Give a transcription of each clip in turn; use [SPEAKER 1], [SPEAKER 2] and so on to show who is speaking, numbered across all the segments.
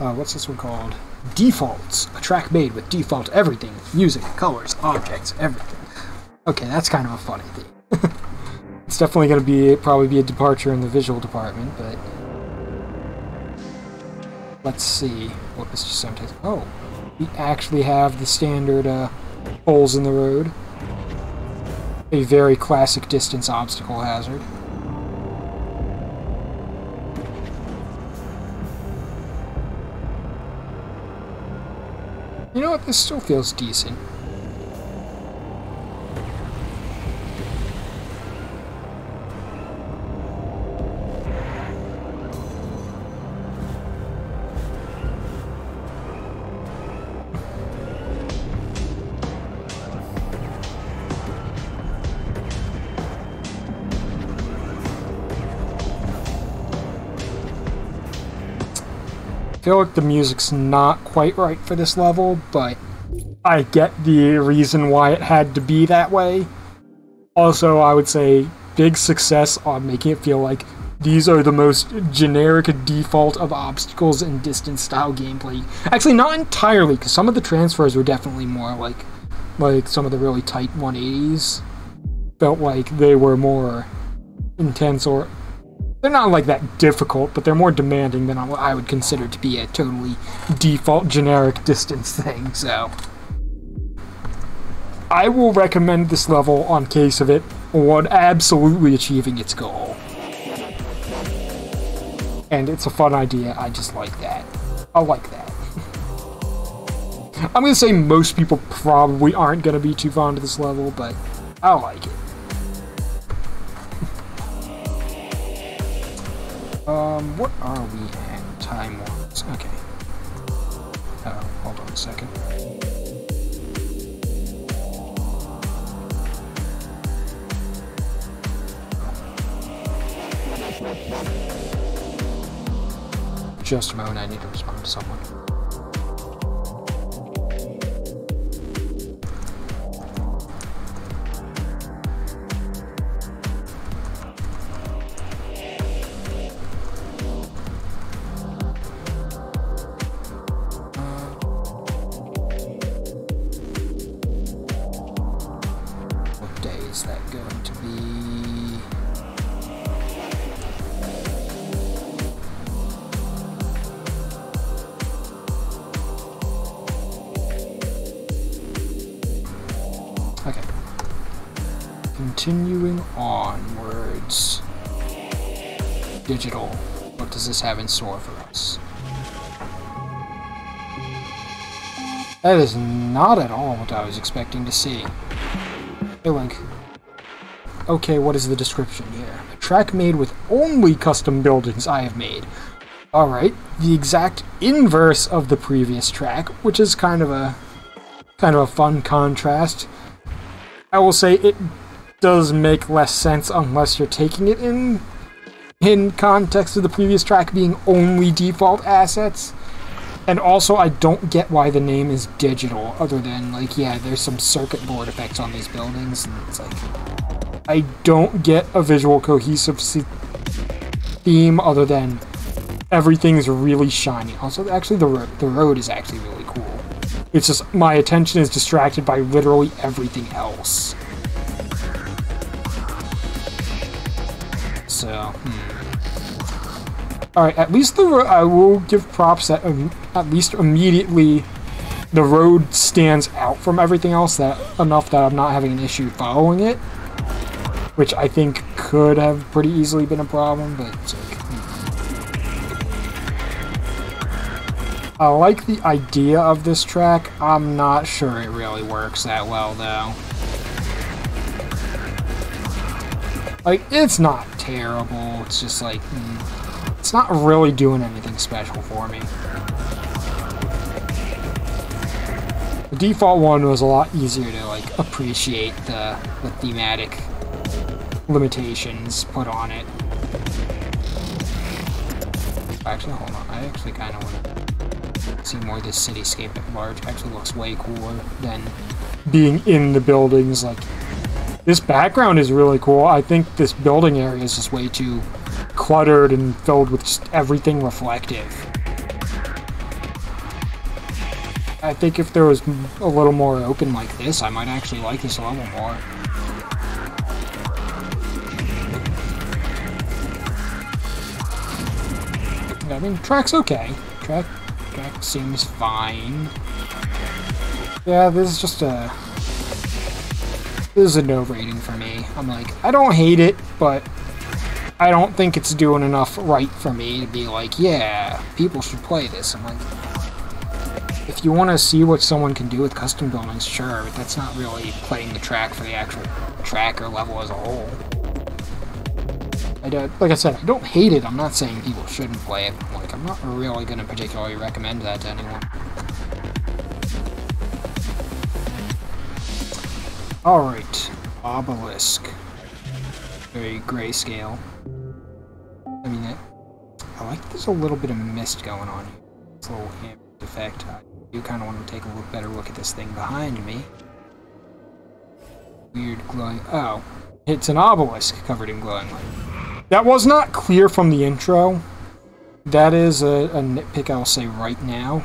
[SPEAKER 1] what's this one called? Defaults. A track made with default everything. Music, colors, objects, everything. Okay, that's kind of a funny thing. It's definitely going to probably be a departure in the visual department, but... Let's see what this just sometimes... Oh, we actually have the standard holes in the road. A very classic distance obstacle hazard. You know what? This still feels decent. I feel like the music's not quite right for this level, but I get the reason why it had to be that way. Also, I would say big success on making it feel like these are the most generic default of obstacles in distance-style gameplay. Actually, not entirely, because some of the transfers were definitely more like some of the really tight 180s. Felt like they were more intense, or... They're not like that difficult, but they're more demanding than what I would consider to be a totally default generic distance thing, so... I will recommend this level on case of it on absolutely achieving its goal. And it's a fun idea, I just like that. I like that. I'm gonna say most people probably aren't gonna be too fond of this level, but I like it. What are we at time-wise? Okay. Hold on a second. Just a moment, I need to respond to someone. What day is that going to be? Okay. Continuing onwards. Digital. What does this have in store for us? That is not at all what I was expecting to see. Hey, Link. Okay, what is the description here? A track made with only custom buildings I have made. Alright, the exact inverse of the previous track, which is kind of a fun contrast. I will say it does make less sense unless you're taking it in context of the previous track being only default assets. And also, I don't get why the name is digital, other than, like, yeah, there's some circuit board effects on these buildings, and it's like... I don't get a visual cohesive theme other than everything's really shiny. Also, actually, the road is actually really cool. It's just, my attention is distracted by literally everything else. So, Alright, at least I will give props that at least immediately the road stands out from everything else enough that I'm not having an issue following it. Which I think could have pretty easily been a problem, but it's like... I like the idea of this track. I'm not sure it really works that well, though. Like, it's not terrible. It's just like... it's not really doing anything special for me. The default one was a lot easier to, like, appreciate the thematic limitations put on it. Actually, hold on. I actually kind of want to see more of this cityscape at large. It actually looks way cooler than being in the buildings. Like, this background is really cool. I think this building area is just way too cluttered and filled with just everything reflective. I think if there was a little more open like this, I might actually like this level more. I mean, track's okay. Track seems fine. Yeah, this is a no rating for me. I'm like, I don't hate it, but I don't think it's doing enough right for me to be like, yeah, people should play this. I'm like, if you want to see what someone can do with custom buildings, sure, but that's not really playing the track for the actual track or level as a whole. Like I said, I don't hate it. I'm not saying people shouldn't play it. Like, I'm not really going to particularly recommend that to anyone. Alright, obelisk. Very grayscale. I mean, I like there's a little bit of mist going on here. It's a little ambient effect. I do kind of want to take a better look at this thing behind me. Weird glowing... Oh, it's an obelisk covered in glowing light. That was not clear from the intro. That is a nitpick I'll say right now.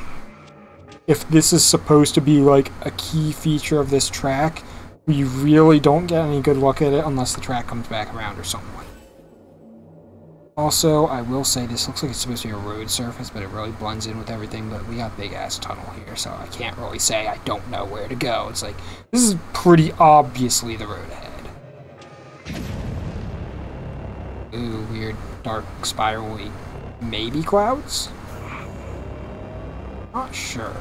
[SPEAKER 1] If this is supposed to be like a key feature of this track, we really don't get any good look at it unless the track comes back around or something. Also, I will say this looks like it's supposed to be a road surface, but it really blends in with everything, but we got a big-ass tunnel here, so I can't really say I don't know where to go. It's like, this is pretty obviously the road ahead. Ooh, weird, dark, spirally, maybe clouds? Not sure.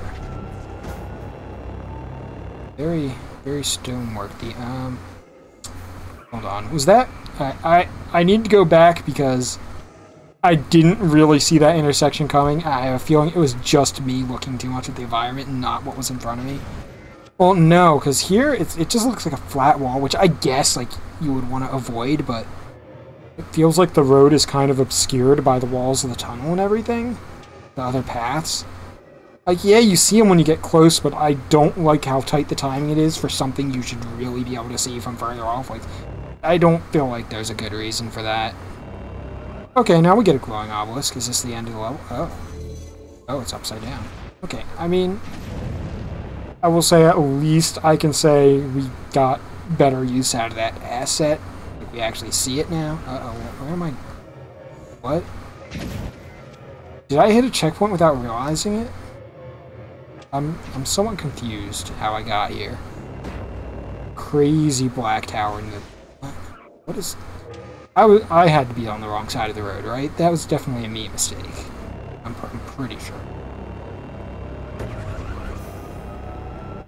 [SPEAKER 1] Very, very stoneworky. Hold on, was that... I need to go back because I didn't really see that intersection coming. I have a feeling it was just me looking too much at the environment and not what was in front of me. Well, no, because here it just looks like a flat wall, which I guess like you would want to avoid, but it feels like the road is kind of obscured by the walls of the tunnel and everything. The other paths. Like, yeah, you see them when you get close, but I don't like how tight the timing it is for something you should really be able to see from further off. Like, I don't feel like there's a good reason for that. Okay, now we get a glowing obelisk. Is this the end of the level? Oh. Oh, it's upside down. Okay, I mean, I will say at least I can say we got better use out of that asset. Like, we actually see it now. Uh-oh, where am I? What? Did I hit a checkpoint without realizing it? I'm somewhat confused how I got here. Crazy black tower in the... What is... I had to be on the wrong side of the road, right? That was definitely a me mistake. I'm pretty sure.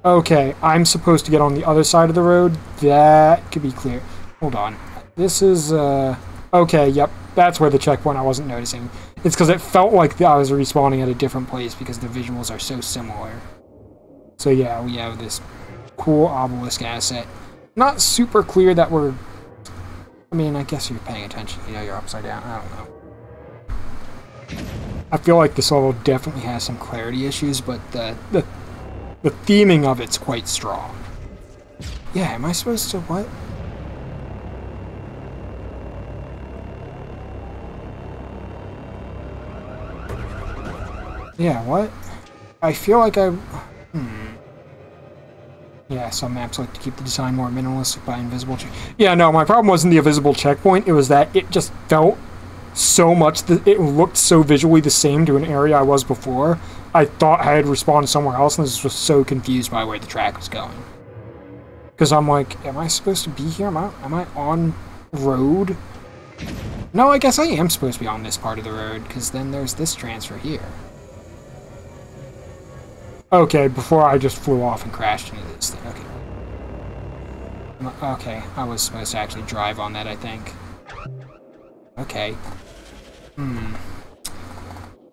[SPEAKER 1] Okay, I'm supposed to get on the other side of the road. That could be clear. Hold on. This is, okay, yep. That's where the checkpoint I wasn't noticing. It's because it felt like I was respawning at a different place because the visuals are so similar. So yeah, we have this cool obelisk asset. Not super clear that we're... I mean, I guess you're paying attention. You know, you're upside down. I don't know. I feel like this level definitely has some clarity issues, but the theming of it's quite strong. Yeah, am I supposed to... what? Yeah, what? I feel like I... Yeah, some maps like to keep the design more minimalistic by invisible Yeah, no, my problem wasn't the invisible checkpoint. It was that it just felt so much... it looked so visually the same to an area I was before. I thought I had respawned somewhere else, and I was just so confused by where the track was going. Because I'm like, am I supposed to be here? Am I on road? No, I guess I am supposed to be on this part of the road, because then there's this transfer here. Okay, before I just flew off and crashed into this thing. Okay. Okay, I was supposed to actually drive on that, I think. Okay.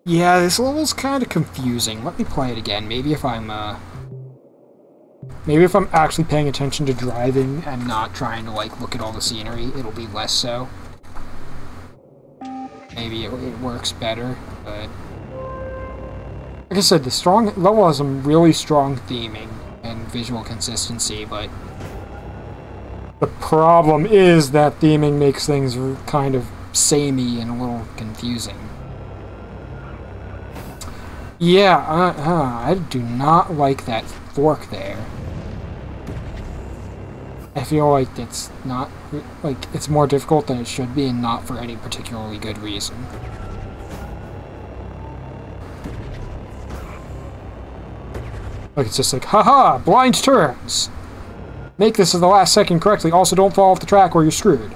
[SPEAKER 1] Yeah, this level's kind of confusing. Let me play it again. Maybe if I'm actually paying attention to driving and not trying to, like, look at all the scenery, it'll be less so. Maybe it works better, but... Like I said, the level has some really strong theming and visual consistency, but the problem is that theming makes things kind of samey and a little confusing. Yeah, I do not like that fork there. I feel like it's not, like, it's more difficult than it should be and not for any particularly good reason. Like, it's just like, haha, blind turns! Make this as the last second correctly, also don't fall off the track or you're screwed.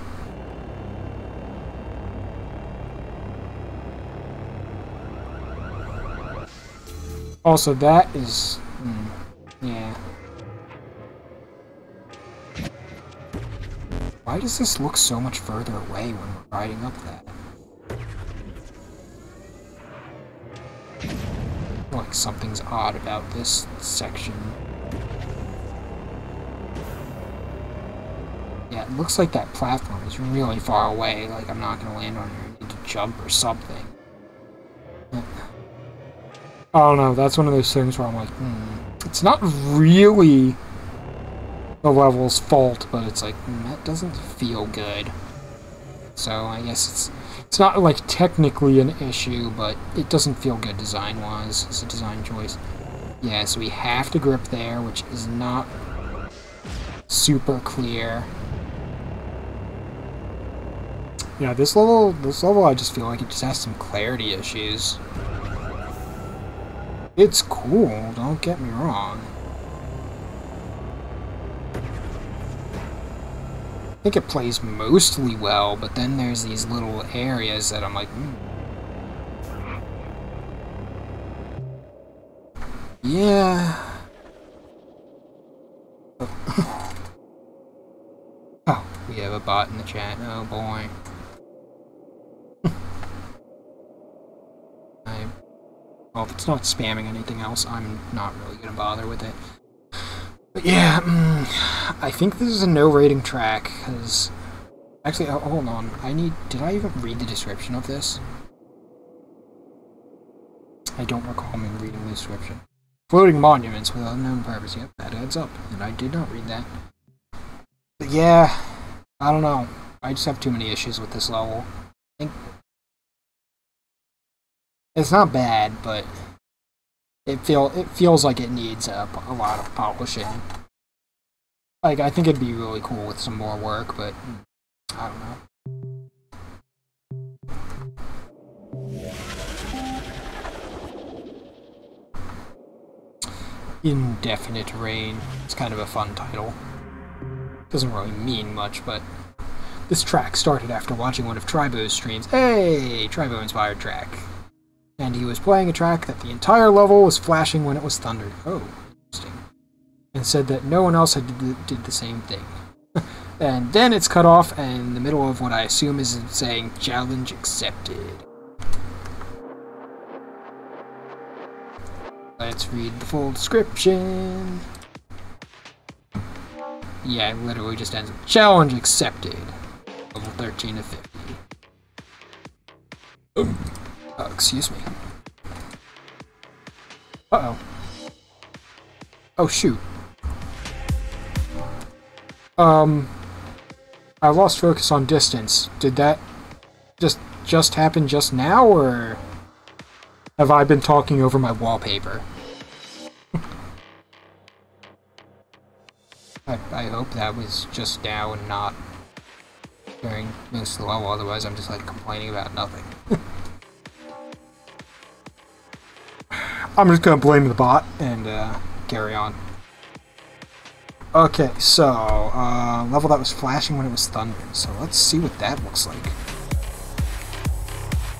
[SPEAKER 1] Also, that is... yeah. Why does this look so much further away when we're riding up that? Like, something's odd about this section. Yeah, it looks like that platform is really far away, like I'm not gonna land on here and need to jump or something. I don't know, that's one of those things where I'm like, it's not really the level's fault, but it's like, that doesn't feel good. So I guess it's not like technically an issue, but it doesn't feel good design-wise. It's a design choice. Yeah, so we have to grip there, which is not super clear. Yeah, this level I just feel like it just has some clarity issues. It's cool, don't get me wrong. I think it plays mostly well, but then there's these little areas that I'm like, yeah. Oh, we have a bot in the chat. Oh boy. Well, if it's not spamming anything else, I'm not really gonna bother with it. But yeah, I think this is a no rating track, because... Actually, hold on. Did I even read the description of this? I don't recall me reading the description. Floating monuments with unknown purpose. Yep, that adds up. And I did not read that. But yeah, I don't know. I just have too many issues with this level. I think it's not bad, but it feels like it needs a lot of polishing. Like, I think it'd be really cool with some more work, but I don't know. Indefinite Rain. It's kind of a fun title. Doesn't really mean much, but this track started after watching one of Tribo's streams. Hey! Tribo-inspired track. And he was playing a track that the entire level was flashing when it was thundered. Oh, interesting. And said that no one else did the same thing. And then it's cut off in the middle of what I assume is saying, challenge accepted. Let's read the full description. Yeah, it literally just ends with challenge accepted. Level 13 to 50. Oh, excuse me. Uh-oh. Oh, shoot. I lost focus on distance. Did that just happen just now, or have I been talking over my wallpaper? I hope that was just now and not during most of the level, otherwise I'm just like complaining about nothing. I'm just gonna blame the bot and carry on. Okay, so, level that was flashing when it was thundering, so let's see what that looks like.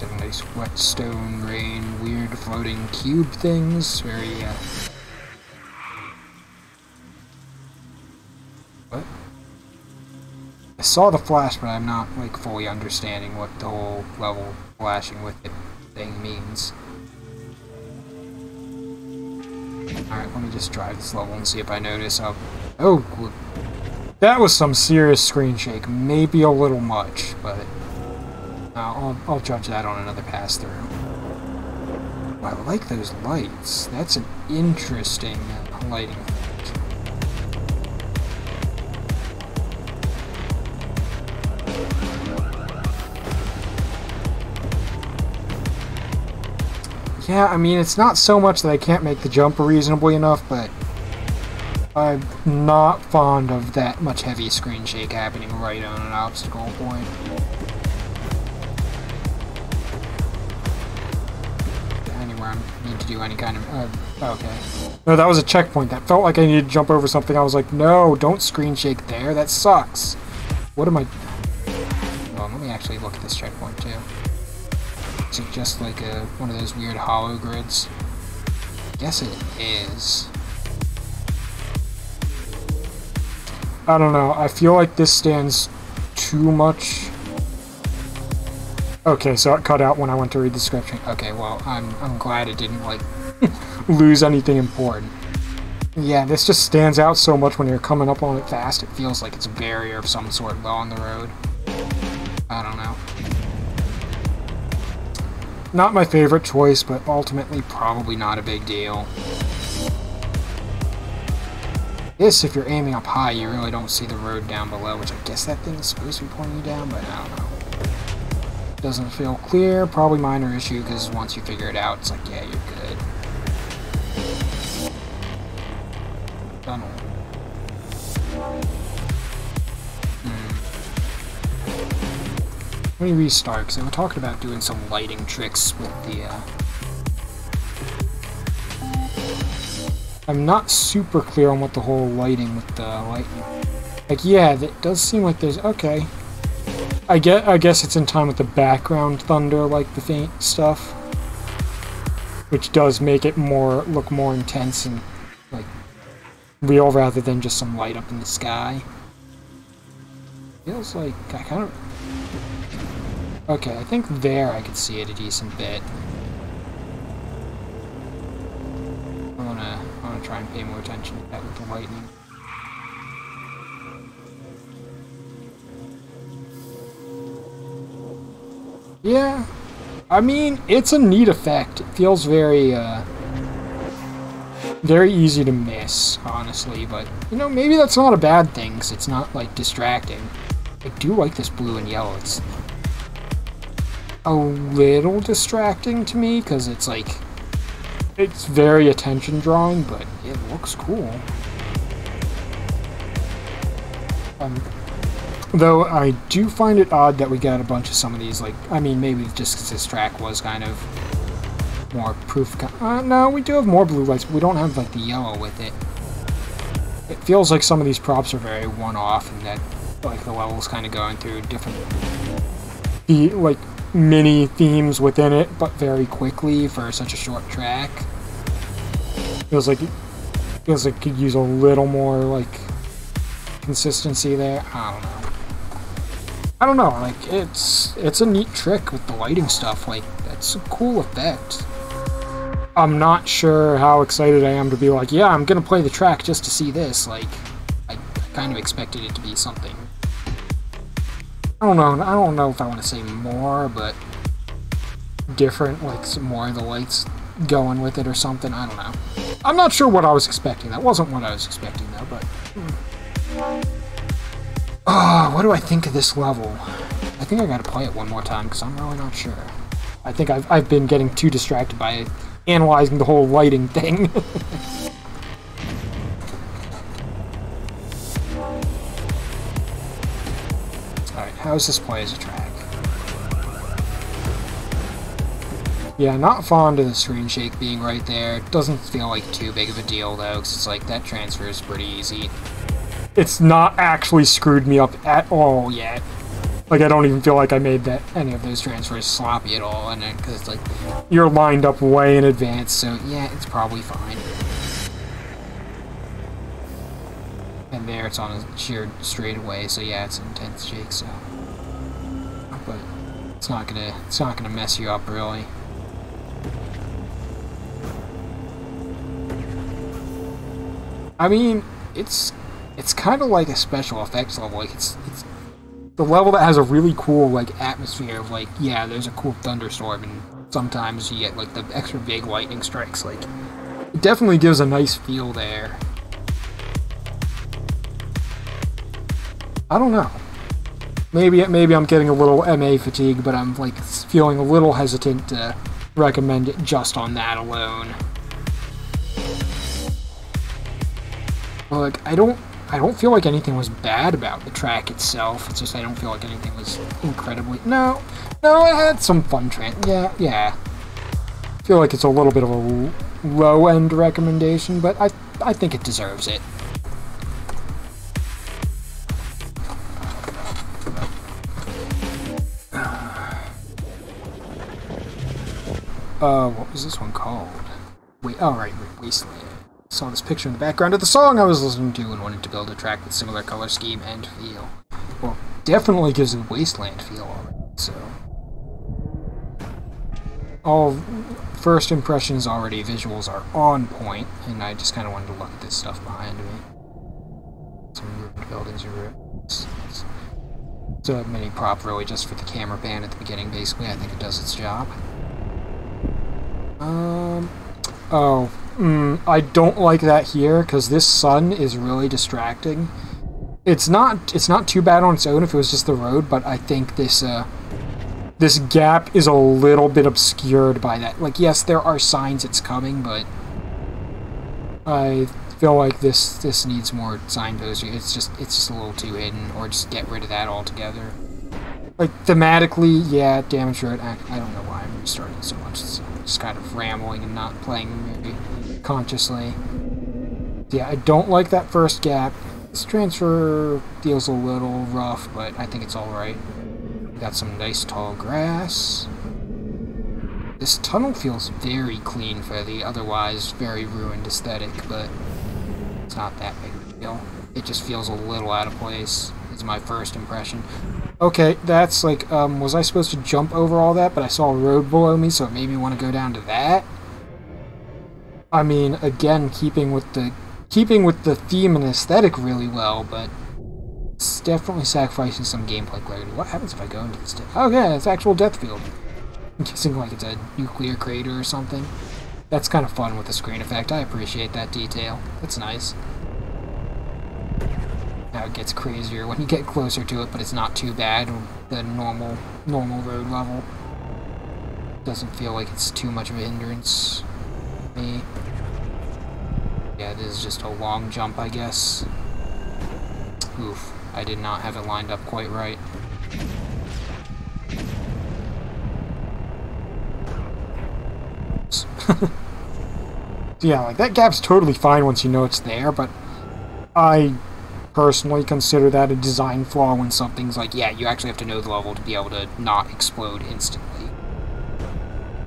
[SPEAKER 1] Got a nice wet stone rain, weird floating cube things, very, What? I saw the flash, but I'm not, like, fully understanding what the whole level flashing with it thing means. Alright, let me just drive this level and see if I notice. Oh, that was some serious screen shake. Maybe a little much, but I'll judge that on another pass-through. I like those lights. That's an interesting lighting effect. Yeah, I mean, it's not so much that I can't make the jump reasonably enough, but I'm not fond of that much heavy screen shake happening right on an obstacle point. Anywhere I need to do any kind of... okay. No, that was a checkpoint. That felt like I needed to jump over something. I was like, no, don't screen shake there. That sucks. What am I... Well, let me actually look at this checkpoint, too. Is it just like one of those weird hollow grids? I guess it is. I don't know. I feel like this stands too much. Okay, so it cut out when I went to read the description. Okay, well, I'm glad it didn't, like, lose anything important. Yeah, this just stands out so much when you're coming up on it fast. It feels like it's a barrier of some sort while on the road. I don't know. Not my favorite choice, but ultimately probably not a big deal. This, if you're aiming up high, you really don't see the road down below, which I guess that thing is supposed to be pointing you down, but I don't know. Doesn't feel clear, probably minor issue, because once you figure it out, it's like, yeah, you're good. Tunnel. Let me restart, because we talked about doing some lighting tricks with the, I'm not super clear on what the whole lighting with the lightning... Like, yeah, it does seem like there's... Okay. I guess it's in time with the background thunder, like the faint stuff. Which does make it look more intense and, like, real rather than just some light up in the sky. Feels like I kind of... Okay, I think there I could see it a decent bit. I wanna try and pay more attention to that with the lightning. Yeah, I mean, it's a neat effect. It feels very, very easy to miss, honestly, but, you know, maybe that's not a bad thing, because it's not, like, distracting. I do like this blue and yellow. It's a little distracting to me, because it's, like, it's very attention-drawing, but it looks cool. Though I do find it odd that we got a bunch of some of these, like, I mean, maybe just because this track was kind of more proof. No, we do have more blue lights, but we don't have, like, the yellow with it. It feels like some of these props are very one-off, and that, like, the level's kind of going through different, like, mini themes within it, but very quickly for such a short track. Feels like it could use a little more, like, consistency there. I don't know, like, it's a neat trick with the lighting stuff, like, that's a cool effect. I'm not sure how excited I am to be like, yeah, I'm gonna play the track just to see this, like, I kind of expected it to be something. I don't know if I want to say more, but different, like, some more of the lights going with it or something, I don't know. I'm not sure what I was expecting. That wasn't what I was expecting, though, but... what do I think of this level? I think I gotta play it one more time, because I'm really not sure. I think I've been getting too distracted by analyzing the whole lighting thing. Alright, how does this play as a track? Yeah, not fond of the screen shake being right there. It doesn't feel like too big of a deal, though, because it's like, that transfer is pretty easy. It's not actually screwed me up at all yet. Like, I don't even feel like I made any of those transfers sloppy at all, and because it's like, you're lined up way in advance, so yeah, it's probably fine. And there it's on a sheer straightaway, so yeah, it's an intense shake, so. But it's not gonna mess you up, really. I mean, it's kind of like a special effects level. Like, it's the level that has a really cool, like, atmosphere of, like, yeah, there's a cool thunderstorm, and sometimes you get, like, the extra big lightning strikes. Like, it definitely gives a nice feel there. I don't know. Maybe I'm getting a little MA fatigue, but I'm, like, feeling a little hesitant to recommend it just on that alone. Like, I don't feel like anything was bad about the track itself. It's just I don't feel like anything was incredibly... No, it had some fun yeah. I feel like it's a little bit of a low-end recommendation, but I think it deserves it. What was this one called? Right, Wasteland. Saw this picture in the background of the song I was listening to and wanted to build a track with similar color scheme and feel. Well, definitely gives a Wasteland feel already, so... All first impressions already, visuals are on point, and I just kind of wanted to look at this stuff behind me. Some ruined buildings are ruined. It's a mini prop really just for the camera pan at the beginning, basically. I think it does its job. I don't like that here, because this sun is really distracting. It's not too bad on its own if it was just the road, but I think this gap is a little bit obscured by that. Like, yes, there are signs it's coming, but I feel like this needs more signposting. It's just a little too hidden, or just get rid of that altogether. Like, thematically, yeah, damage road, I don't know why I'm restarting so much. It's just kind of rambling and not playing very consciously. Yeah, I don't like that first gap. This transfer feels a little rough, but I think it's alright. Got some nice tall grass. This tunnel feels very clean for the otherwise very ruined aesthetic, but it's not that big of a deal. It just feels a little out of place, is my first impression. Okay, that's like, was I supposed to jump over all that, but I saw a road below me, so it made me want to go down to that? I mean, again, keeping with the theme and aesthetic really well, but it's definitely sacrificing some gameplay clarity. What happens if I go into this? Okay, it's actual death field. I'm guessing like it's a nuclear crater or something. That's kind of fun with the screen effect. I appreciate that detail. That's nice. Now it gets crazier when you get closer to it, but it's not too bad. The normal road level doesn't feel like it's too much of a hindrance to me. Yeah, this is just a long jump, I guess. Oof, I did not have it lined up quite right. Yeah, like, that gap's totally fine once you know it's there, but I personally consider that a design flaw when something's like, yeah, you actually have to know the level to be able to not explode instantly.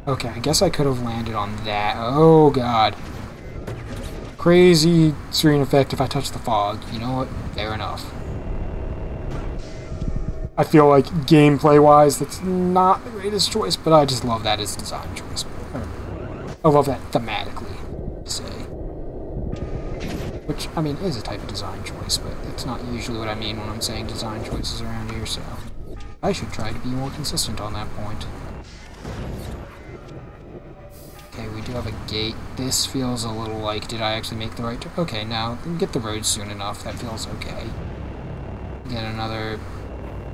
[SPEAKER 1] Okay, I guess I could have landed on that. Oh, God. Crazy screen effect if I touch the fog. You know what? Fair enough. I feel like gameplay-wise, that's not the greatest choice, but I just love that as a design choice. I love that thematically, to say. Which, I mean, is a type of design choice, but it's not usually what I mean when I'm saying design choices around here, so I should try to be more consistent on that point. Okay, we do have a gate. This feels a little like, did I actually make the right turn? Okay, now, get the road soon enough. That feels okay. Get another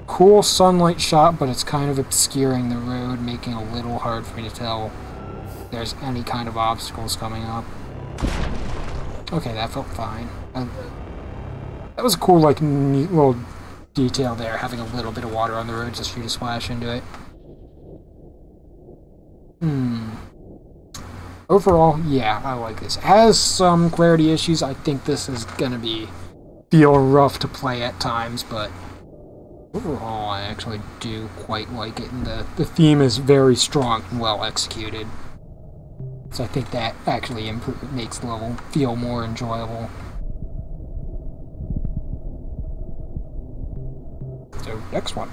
[SPEAKER 1] cool sunlight shot, but it's kind of obscuring the road, making it a little hard for me to tell if there's any kind of obstacles coming up. Okay, that felt fine. That was a cool, like, neat little detail there, having a little bit of water on the road just for you to splash into it. Overall, yeah, I like this. It has some clarity issues. I think this is gonna feel rough to play at times, but overall, I actually do quite like it, and the theme is very strong and well executed. So I think that actually makes the level feel more enjoyable. So, next one.